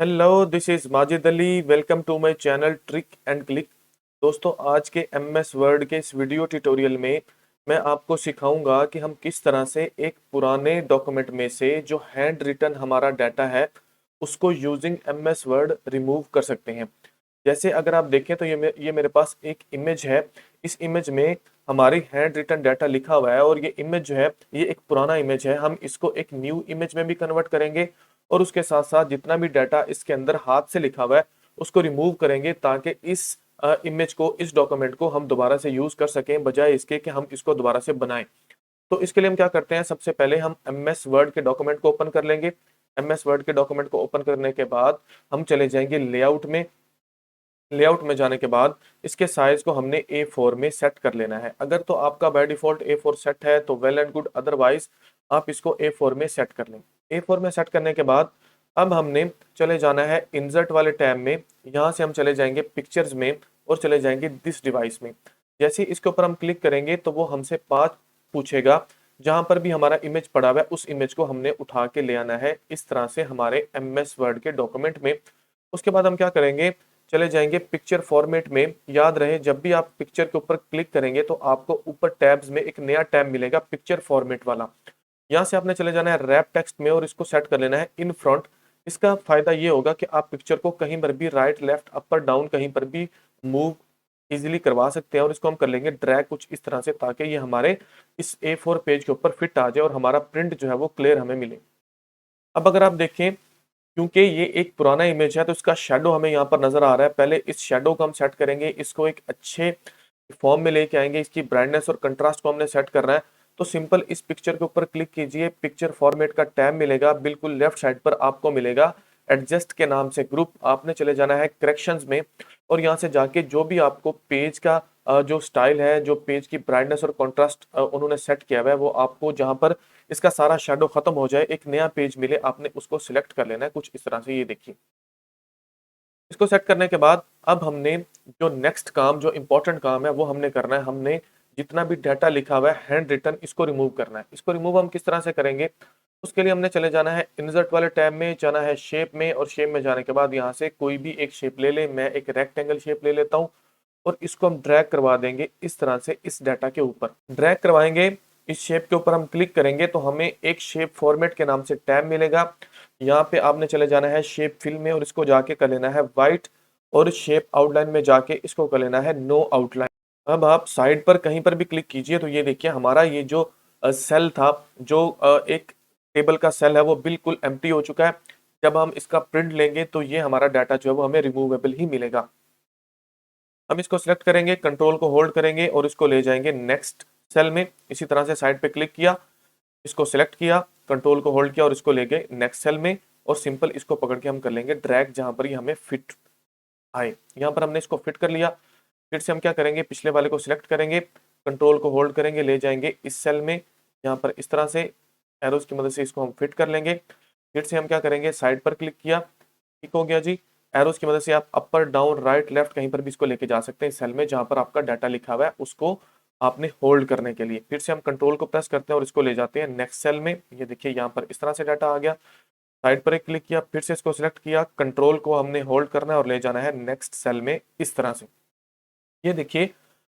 Hello, this is Majid Ali. Welcome to my channel trick and click. दोस्तों, आज के MS word के इस वीडियो ट्यूटोरियल में मैं आपको सिखाऊंगा कि हम किस तरह से एक पुराने डॉक्यूमेंट में से जो हैंड रिटन हमारा डाटा है उसको यूजिंग एमएस वर्ड रिमूव कर सकते हैं। जैसे अगर आप देखें तो ये मेरे पास एक इमेज है। इस इमेज में हमारी हैंड रिटन डाटा लिखा हुआ है और ये इमेज जो है ये एक पुराना इमेज है। हम इसको एक न्यू इमेज में भी कन्वर्ट करेंगे और उसके साथ साथ जितना भी डाटा इसके अंदर हाथ से लिखा हुआ है उसको रिमूव करेंगे ताकि इस इमेज को, इस डॉक्यूमेंट को हम दोबारा से यूज कर सकें, बजाय इसके कि हम इसको दोबारा से बनाएं। तो इसके लिए हम क्या करते हैं, सबसे पहले हम एमएस वर्ड के डॉक्यूमेंट को ओपन कर लेंगे। एमएस वर्ड के डॉक्यूमेंट को ओपन करने के बाद हम चले जाएंगे लेआउट में। लेआउट में जाने के बाद इसके साइज को हमने A4 में सेट कर लेना है। अगर तो आपका बाय डिफॉल्ट A4 सेट है तो वेल एंड गुड, अदरवाइज आप इसको A4 में सेट कर लें। A4 में सेट करने के बाद अब हमने चले जाना है इंसर्ट वाले टैब में। यहाँ से हम चले जाएंगे पिक्चर्स में और चले जाएंगे दिस डिवाइस में। जैसे ही इसके ऊपर हम क्लिक करेंगे तो वो हमसे पाथ पूछेगा। जहां पर भी हमारा इमेज पड़ा हुआ है उस इमेज को हमने उठा के ले आना है इस तरह से हमारे एमएस वर्ड के डॉक्यूमेंट में। उसके बाद हम क्या करेंगे, चले जाएंगे पिक्चर फॉर्मेट में। याद रहे, जब भी आप पिक्चर के ऊपर क्लिक करेंगे तो आपको ऊपर टैब्स में एक नया टैब मिलेगा पिक्चर फॉर्मेट वाला। यहाँ से आपने चले जाना है रैप टेक्स्ट में और इसको सेट कर लेना है इन फ्रंट। इसका फायदा ये होगा कि आप पिक्चर को कहीं पर भी राइट लेफ्ट अपर डाउन कहीं पर भी मूव इजीली करवा सकते हैं। और इसको हम कर लेंगे ड्रैग कुछ इस तरह से ताकि ये हमारे इस A4 पेज के ऊपर फिट आ जाए और हमारा प्रिंट जो है वो क्लियर हमें मिले। अब अगर आप देखें, क्योंकि ये एक पुराना इमेज है तो इसका शेडो हमें यहाँ पर नजर आ रहा है। पहले इस शेडो को हम सेट करेंगे, इसको एक अच्छे फॉर्म में लेके आएंगे। इसकी ब्राइटनेस और कंट्रास्ट को हमने सेट करना है। तो सिंपल इस पिक्चर के ऊपर क्लिक कीजिए, पिक्चर फॉर्मेट का टैब मिलेगा, बिल्कुल लेफ्ट साइड पर आपको मिलेगा एडजस्ट के नाम से ग्रुप। आपने चले जाना है करेक्शंस में और यहाँ से जाके जो भी आपको पेज का जो स्टाइल है, जो पेज की ब्राइटनेस और कॉन्ट्रास्ट उन्होंने सेट किया हुआ है, वो आपको जहाँ पर इसका सारा शेडो खत्म हो जाए, एक नया पेज मिले, आपने उसको सिलेक्ट कर लेना है कुछ इस तरह से। ये देखिए, इसको सेट करने के बाद अब हमने जो नेक्स्ट काम, जो इंपॉर्टेंट काम है वो हमने करना है। हमने जितना भी डाटा लिखा हुआ है हैंड रिटन, इसको रिमूव करना है। इसको रिमूव हम किस तरह से करेंगे, उसके लिए हमने चले जाना है इंसर्ट वाले टैब में, जाना है शेप में और शेप में जाने के बाद यहाँ से कोई भी एक शेप ले ले। मैं एक रेक्टेंगल शेप ले लेता हूँ और इसको हम ड्रैग करवा देंगे इस तरह से इस डाटा के ऊपर। ड्रैग करवाएंगे, इस शेप के ऊपर हम क्लिक करेंगे तो हमें एक शेप फॉर्मेट के नाम से टैब मिलेगा। यहाँ पे आपने चले जाना है शेप फिल में और इसको जाके कर लेना है वाइट और शेप आउटलाइन में जाके इसको कर लेना है नो आउटलाइन। अब आप साइड पर कहीं पर भी क्लिक कीजिए तो ये देखिए हमारा ये जो सेल था, जो एक टेबल का सेल है, वो बिल्कुल एम्प्टी हो चुका है। जब हम इसका प्रिंट लेंगे तो ये हमारा डाटा जो है वो हमें रिमूवेबल ही मिलेगा। हम इसको सिलेक्ट करेंगे, कंट्रोल को होल्ड करेंगे और इसको ले जाएंगे नेक्स्ट सेल में। इसी तरह से साइड पे क्लिक किया, इसको सिलेक्ट किया, कंट्रोल को होल्ड किया और इसको ले गए नेक्स्ट सेल में। और सिंपल इसको पकड़ के हम कर लेंगे ड्रैग जहां पर ये हमें फिट आए। यहाँ पर हमने इसको फिट कर लिया। फिर से हम क्या करेंगे, पिछले वाले को सिलेक्ट करेंगे, कंट्रोल को होल्ड करेंगे, ले जाएंगे इस सेल में। यहाँ पर इस तरह से एरोज की मदद से इसको हम फिट कर लेंगे। फिर से हम क्या करेंगे, साइड पर क्लिक किया, ठीक हो गया जी। एरोज की मदद से आप अपर डाउन राइट लेफ्ट कहीं पर भी इसको लेके जा सकते हैं सेल में जहां पर आपका डाटा लिखा हुआ है, उसको आपने होल्ड करने के लिए। फिर से हम कंट्रोल को प्रेस करते हैं और इसको ले जाते हैं नेक्स्ट सेल में। ये देखिए यहाँ पर इस तरह से डाटा आ गया। साइड पर एक क्लिक किया, फिर से इसको सिलेक्ट किया, कंट्रोल को हमने होल्ड करना है और ले जाना है नेक्स्ट सेल में इस तरह से। ये देखिए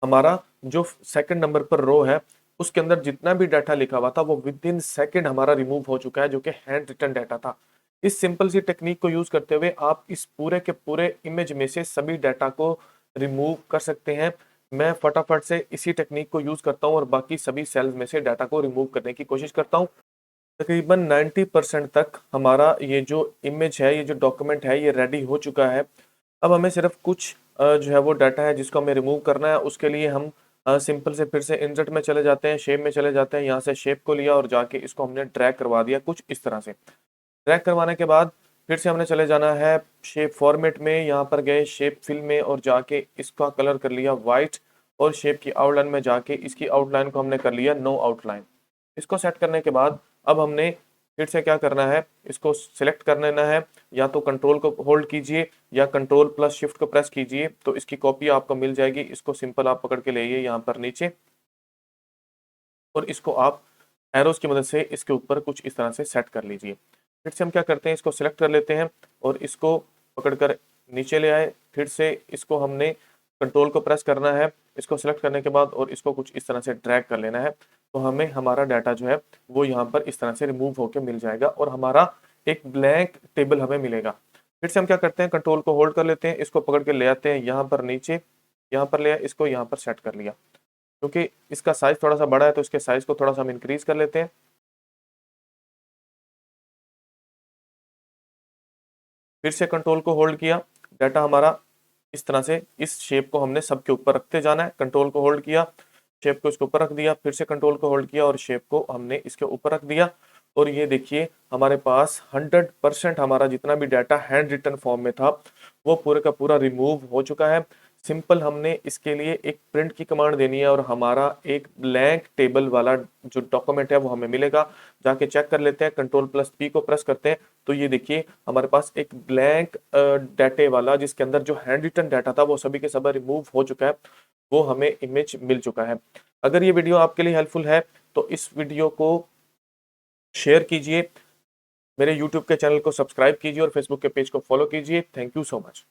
हमारा जो सेकंड नंबर पर रो है उसके अंदर जितना भी डाटा लिखा हुआ था वो विद इन सेकेंड हमारा रिमूव हो चुका है, जो कि हैंड रिटन डाटा था। इस सिंपल सी टेक्निक को यूज करते हुए आप इस पूरे के पूरे इमेज में से सभी डाटा को रिमूव कर सकते हैं। मैं फटाफट से इसी टेक्निक को यूज करता हूँ और बाकी सभी सेल्स में से डाटा को रिमूव करने की कोशिश करता हूँ। तकरीबन 90% तक हमारा ये जो इमेज है, ये जो डॉक्यूमेंट है, ये रेडी हो चुका है। अब हमें सिर्फ कुछ जो है वो डाटा है जिसको हमें रिमूव करना है। उसके लिए हम सिंपल से फिर से इंसर्ट में चले जाते हैं, शेप में चले जाते हैं। यहाँ से शेप को लिया और जाके इसको हमने ड्रैग करवा दिया कुछ इस तरह से। ड्रैग करवाने के बाद फिर से हमने चले जाना है शेप फॉर्मेट में। यहाँ पर गए शेप फिल में और जाके इसका कलर कर लिया वाइट और शेप की आउटलाइन में जाके इसकी आउटलाइन को हमने कर लिया नो आउटलाइन। इसको सेट करने के बाद अब हमने फिर से क्या करना है, इसको सिलेक्ट कर लेना है। या तो कंट्रोल को होल्ड कीजिए या कंट्रोल प्लस शिफ्ट को प्रेस कीजिए तो इसकी कॉपी आपको मिल जाएगी। इसको सिंपल आप पकड़ के लाइए यहाँ पर नीचे और इसको आप एरोस की मदद से इसके ऊपर कुछ इस तरह से सेट कर लीजिए। फिर से हम क्या करते हैं, इसको सिलेक्ट कर लेते हैं और इसको पकड़कर नीचे ले आए। फिर से इसको हमने कंट्रोल को प्रेस करना है, इसको सिलेक्ट करने के बाद और इसको कुछ इस तरह से ड्रैग कर लेना है, तो हमें हमारा डाटा जो है वो यहाँ पर इस तरह से रिमूव होकर मिल जाएगा और हमारा एक ब्लैंक टेबल हमें मिलेगा। फिर से हम क्या करते हैं, कंट्रोल को होल्ड कर लेते हैं, इसको पकड़ के ले आते हैं यहाँ पर नीचे, यहाँ पर ले आए, इसको यहाँ पर सेट कर लिया। क्योंकि इसका साइज थोड़ा सा बड़ा है तो इसके साइज को थोड़ा सा हम इंक्रीज कर लेते हैं। फिर से कंट्रोल को होल्ड किया, डाटा हमारा इस तरह से इस शेप को हमने सबके ऊपर रखते जाना है। कंट्रोल को होल्ड किया, शेप को इसके ऊपर रख दिया, फिर से कंट्रोल को होल्ड किया और शेप को हमने इसके ऊपर रख दिया। और ये देखिए हमारे पास 100% हमारा जितना भी डाटा हैंड रिटन फॉर्म में था वो पूरे का पूरा रिमूव हो चुका है। सिंपल हमने इसके लिए एक प्रिंट की कमांड देनी है और हमारा एक ब्लैंक टेबल वाला जो डॉक्यूमेंट है वो हमें मिलेगा। जाके चेक कर लेते हैं, कंट्रोल+P को प्रेस करते हैं तो ये देखिए हमारे पास एक ब्लैंक डाटे वाला जिसके अंदर जो हैंड रिटन डाटा था वो सभी के सब रिमूव हो चुका है, वो हमें इमेज मिल चुका है। अगर ये वीडियो आपके लिए हेल्पफुल है तो इस वीडियो को शेयर कीजिए, मेरे यूट्यूब के चैनल को सब्सक्राइब कीजिए और फेसबुक के पेज को फॉलो कीजिए। Thank you so much.